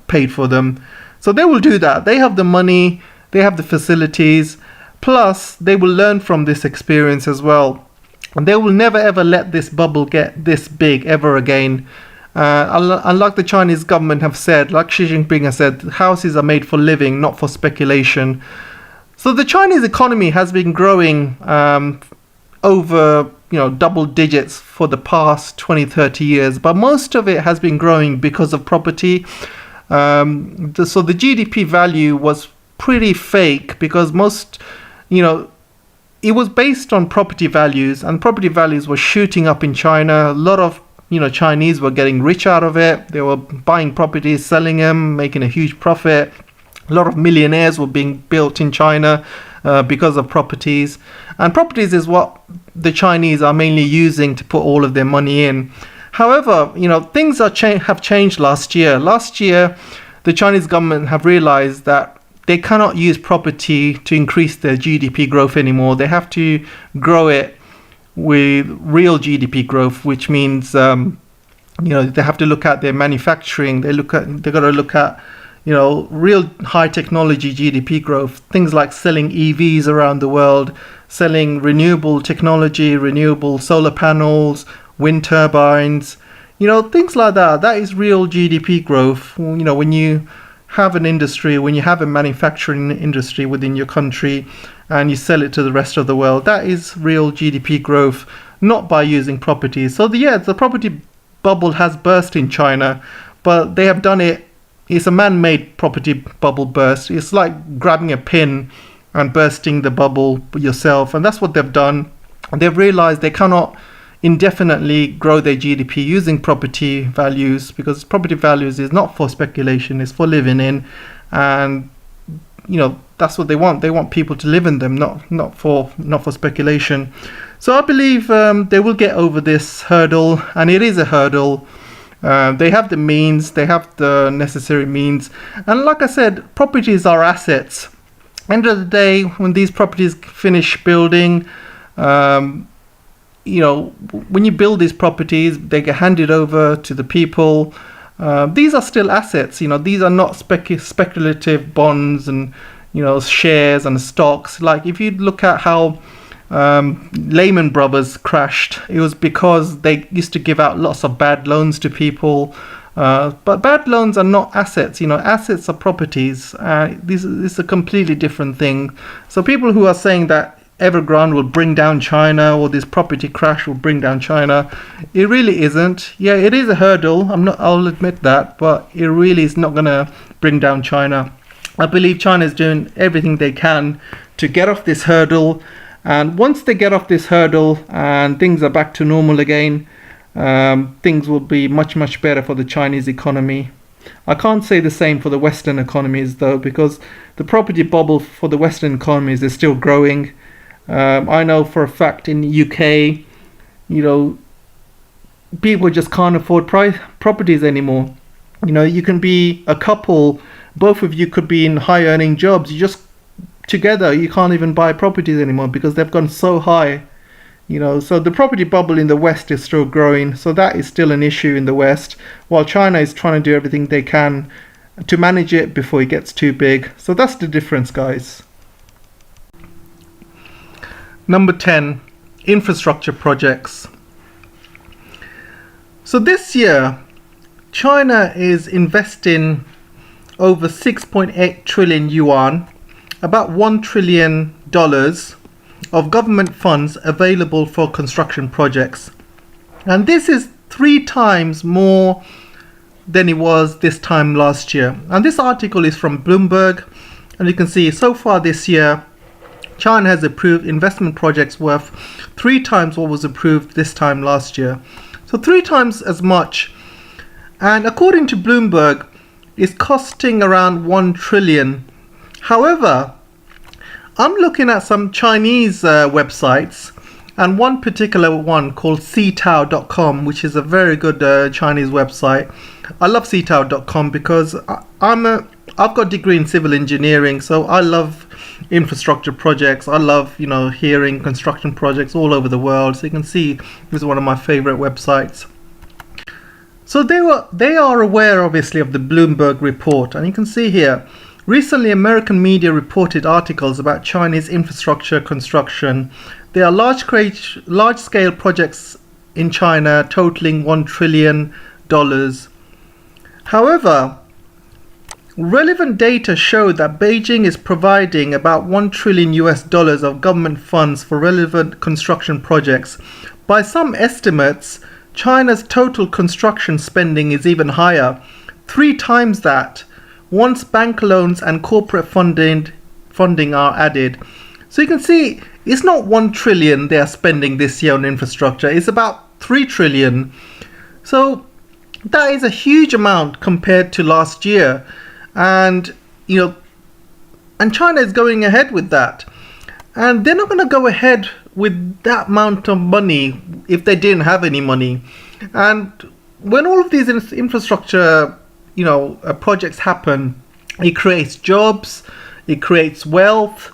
paid for them. So they will do that. They have the money, they have the facilities, plus they will learn from this experience as well. And they will never ever let this bubble get this big ever again. Unlike the Chinese government have said, like Xi Jinping has said, houses are made for living, not for speculation. So the Chinese economy has been growing over double digits for the past 20-30 years, but most of it has been growing because of property. So the GDP value was pretty fake because it was based on property values, and property values were shooting up in China. A lot of Chinese were getting rich out of it. They were buying properties, selling them, making a huge profit. A lot of millionaires were being built in China because of properties. And properties is what the Chinese are mainly using to put all of their money in. However, things have changed last year. Last year, the Chinese government have realized that they cannot use property to increase their GDP growth anymore. They have to grow it with real GDP growth, which means they have to look at their manufacturing. They've got to look at real high technology GDP growth, things like selling EVs around the world, selling renewable technology, renewable solar panels, wind turbines, things like that. That is real GDP growth. When you have an industry, when you have a manufacturing industry within your country and you sell it to the rest of the world, that is real GDP growth, not by using property. So the property bubble has burst in China, but they have done it. It's a man-made property bubble burst. It's like grabbing a pin and bursting the bubble yourself, and that's what they've done. And they've realized they cannot indefinitely grow their GDP using property values, because property values is not for speculation, it's for living in, and that's what they want. They want people to live in them, not for speculation. So I believe they will get over this hurdle, and it is a hurdle. They have the means, they have the necessary means, and like I said, properties are assets. End of the day, when these properties finish building, when you build these properties, they get handed over to the people. These are still assets. These are not speculative bonds and shares and stocks. Like if you look at how Lehman Brothers crashed, it was because they used to give out lots of bad loans to people. But bad loans are not assets. Assets are properties. This is a completely different thing. So people who are saying that Evergrande will bring down China, or this property crash will bring down China, it really isn't. Yeah, it is a hurdle. I'll admit that, but it really is not going to bring down China. I believe China is doing everything they can to get off this hurdle. And once they get off this hurdle and things are back to normal again, things will be much, much better for the Chinese economy. I can't say the same for the Western economies though, because the property bubble for the Western economies is still growing. I know for a fact in the UK, people just can't afford properties anymore. You can be a couple, both of you could be in high earning jobs. You just together, you can't even buy properties anymore because they've gone so high. So the property bubble in the West is still growing. So that is still an issue in the West, while China is trying to do everything they can to manage it before it gets too big. So that's the difference, guys. Number 10, infrastructure projects. So this year, China is investing over 6.8 trillion yuan, about $1 trillion of government funds available for construction projects. And this is 3 times more than it was this time last year. And this article is from Bloomberg, and you can see so far this year, China has approved investment projects worth 3 times what was approved this time last year. So 3 times as much. And according to Bloomberg, it's costing around 1 trillion. However, I'm looking at some Chinese websites, and one particular one called Sitao.com, which is a very good Chinese website. I love Sitao.com because I've got a degree in civil engineering, so I love infrastructure projects. I love hearing construction projects all over the world. So you can see this is one of my favorite websites. So they are aware, obviously, of the Bloomberg report, and you can see here. Recently, American media reported articles about Chinese infrastructure construction. There are large-scale projects in China totaling $1 trillion. However, relevant data show that Beijing is providing about $1 trillion of government funds for relevant construction projects. By some estimates, China's total construction spending is even higher, 3 times that, once bank loans and corporate funding are added. So you can see it's not 1 trillion they are spending this year on infrastructure, it's about 3 trillion. So that is a huge amount compared to last year. And China is going ahead with that. And they're not going to go ahead with that amount of money if they didn't have any money. And when all of these infrastructure projects happen, it creates jobs, it creates wealth,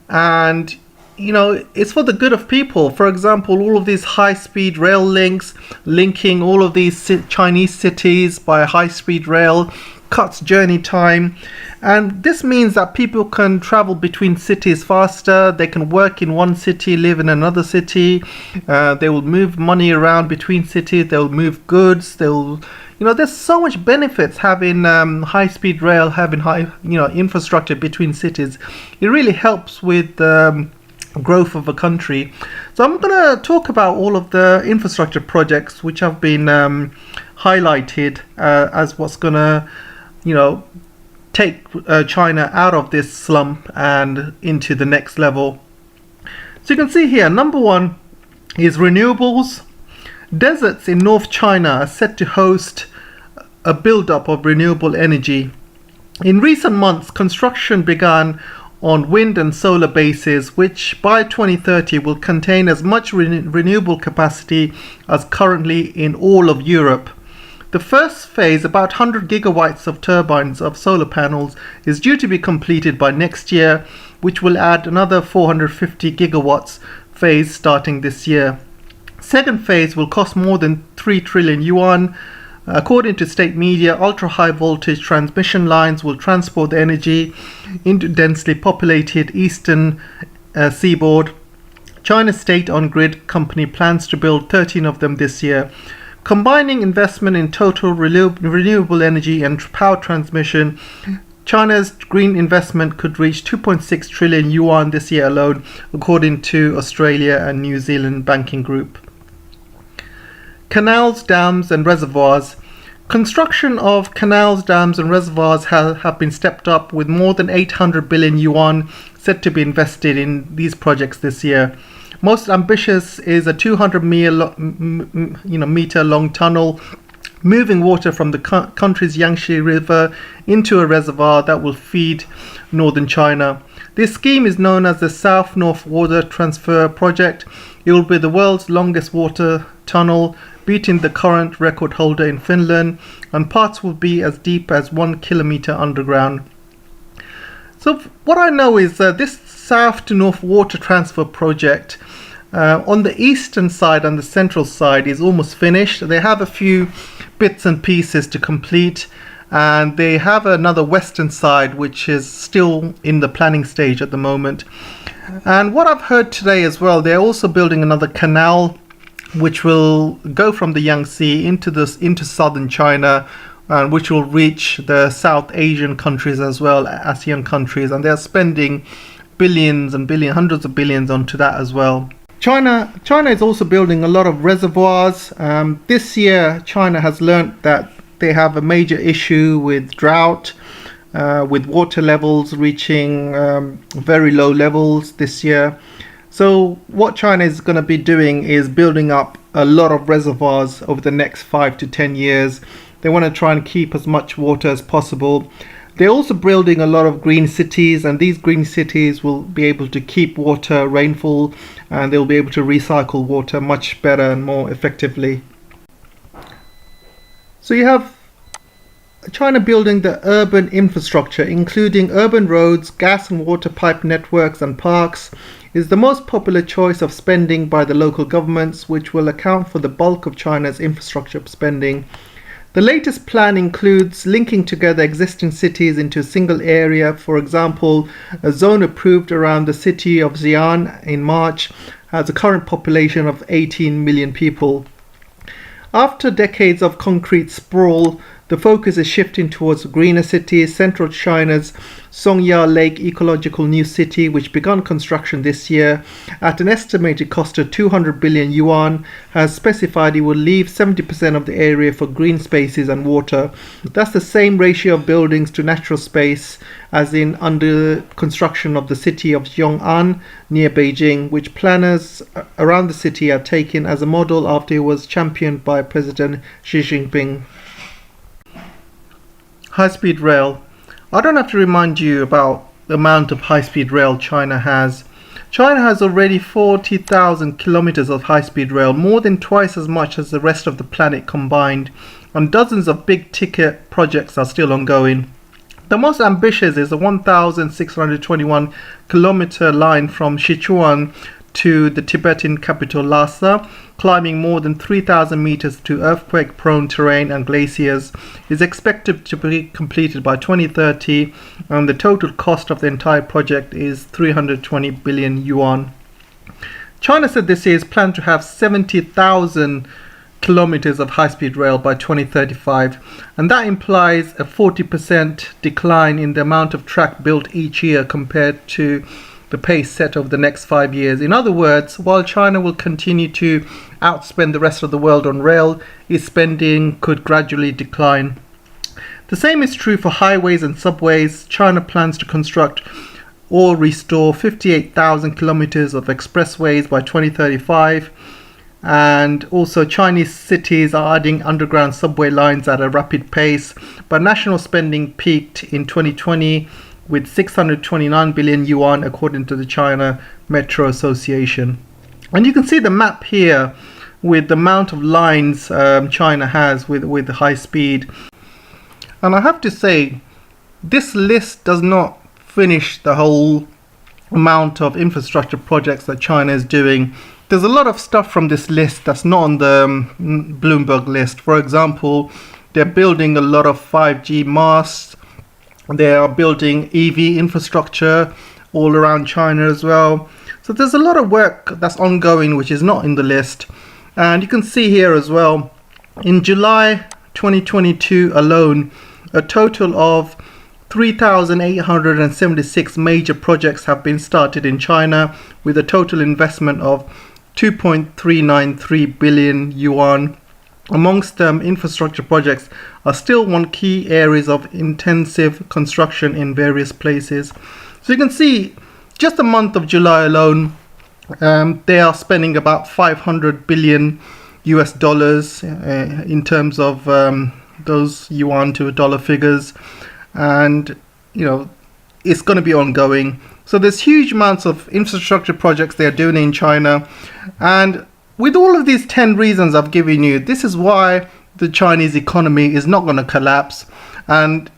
and it's for the good of people. For example, all of these high-speed rail links linking all of these Chinese cities by high-speed rail cuts journey time, and this means that people can travel between cities faster. They can work in one city, live in another city. They will move money around between cities. They'll move goods. There's so much benefits having high-speed rail, having high infrastructure between cities. It really helps with growth of a country. So I'm going to talk about all of the infrastructure projects which have been highlighted as what's going to take China out of this slump and into the next level. So you can see here, number 1 is renewables. Deserts in North China are set to host a build-up of renewable energy. In recent months, construction began on wind and solar bases, which by 2030 will contain as much renewable capacity as currently in all of Europe. The first phase, about 100 gigawatts of turbines of solar panels, is due to be completed by next year, which will add another 450 gigawatts phase starting this year. Second phase will cost more than 3 trillion yuan. According to state media, ultra-high voltage transmission lines will transport the energy into densely populated eastern seaboard. China's state-owned grid company plans to build 13 of them this year. Combining investment in total renewable energy and power transmission, China's green investment could reach 2.6 trillion yuan this year alone, according to Australia and New Zealand banking group. Canals, dams and reservoirs. Construction of canals, dams and reservoirs have been stepped up, with more than 800 billion yuan set to be invested in these projects this year. Most ambitious is a 200 meter long tunnel moving water from the country's Yangtze River into a reservoir that will feed northern China. This scheme is known as the South-North Water Transfer Project. It will be the world's longest water tunnel, beating the current record holder in Finland, and parts will be as deep as 1 kilometer underground. So what I know is this South to North Water Transfer Project on the eastern side and the central side is almost finished. They have a few bits and pieces to complete, and they have another western side which is still in the planning stage at the moment. And what I've heard today as well, they're also building another canal which will go from the Yangtze into southern China, and which will reach the South Asian countries as well, ASEAN countries, and they're spending billions and hundreds of billions onto that as well. China is also building a lot of reservoirs. This year, China has learnt that they have a major issue with drought, with water levels reaching very low levels this year. So what China is going to be doing is building up a lot of reservoirs over the next 5 to 10 years. They want to try and keep as much water as possible. They're also building a lot of green cities, and these green cities will be able to keep water, rainfall, and they'll be able to recycle water much better and more effectively. So you have China building the urban infrastructure, including urban roads, gas and water pipe networks and parks, is the most popular choice of spending by the local governments, which will account for the bulk of China's infrastructure spending. The latest plan includes linking together existing cities into a single area. For example, a zone approved around the city of Xi'an in March has a current population of 18 million people. After decades of concrete sprawl, the focus is shifting towards greener cities. Central China's Songya Lake Ecological New City, which began construction this year at an estimated cost of 200 billion yuan, has specified it will leave 70% of the area for green spaces and water. That's the same ratio of buildings to natural space as in under construction of the city of Yong'an near Beijing, which planners around the city are taken as a model after it was championed by President Xi Jinping. High-speed rail. I don't have to remind you about the amount of high-speed rail China has. China has already 40,000 kilometers of high-speed rail, more than twice as much as the rest of the planet combined, and dozens of big-ticket projects are still ongoing. The most ambitious is a 1,621 kilometer line from Sichuan to the Tibetan capital Lhasa, climbing more than 3,000 meters to earthquake-prone terrain and glaciers, is expected to be completed by 2030, and the total cost of the entire project is 320 billion yuan. China said this year is planned to have 70,000 kilometers of high-speed rail by 2035, and that implies a 40% decline in the amount of track built each year compared to the pace set over the next 5 years. In other words, while China will continue to outspend the rest of the world on rail, its spending could gradually decline. The same is true for highways and subways. China plans to construct or restore 58,000 kilometers of expressways by 2035, and also Chinese cities are adding underground subway lines at a rapid pace, but national spending peaked in 2020 with 629 billion yuan according to the China Metro Association. And you can see the map here with the amount of lines China has with high speed. And I have to say, this list does not finish the whole amount of infrastructure projects that China is doing. There's a lot of stuff from this list that's not on the Bloomberg list. For example, they're building a lot of 5G masts. They are building EV infrastructure all around China as well. So there's a lot of work that's ongoing which is not in the list. And you can see here as well, in July 2022 alone, a total of 3,876 major projects have been started in China with a total investment of 2.393 billion yuan. Amongst them, infrastructure projects are still one key areas of intensive construction in various places. So you can see, just the month of July alone, they are spending about 500 billion US dollars in terms of those yuan to dollar figures, and it's going to be ongoing. So there's huge amounts of infrastructure projects they're doing in China, and with all of these 10 reasons I've given you, this is why the Chinese economy is not going to collapse. And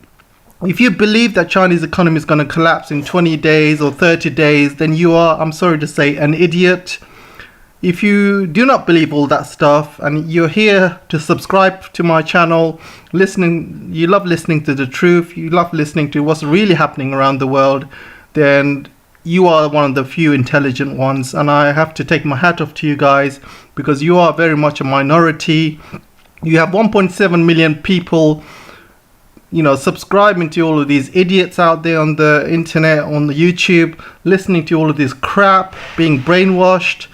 if you believe that Chinese economy is going to collapse in 20 days or 30 days, then you are, I'm sorry to say, an idiot. If you do not believe all that stuff and you're here to subscribe to my channel, you love listening to the truth, you love listening to what's really happening around the world, then you are one of the few intelligent ones, and I have to take my hat off to you guys because you are very much a minority. You have 1.7 million people subscribing to all of these idiots out there on the internet, on the YouTube, listening to all of this crap, being brainwashed.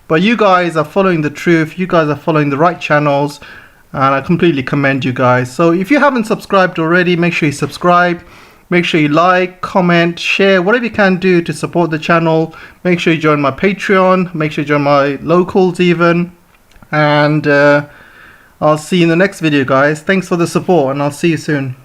But you guys are following the truth, you guys are following the right channels, and I completely commend you guys. So if you haven't subscribed already, make sure you subscribe. Make sure you like, comment, share, whatever you can do to support the channel. Make sure you join my Patreon. Make sure you join my locals even. And I'll see you in the next video, guys. Thanks for the support, and I'll see you soon.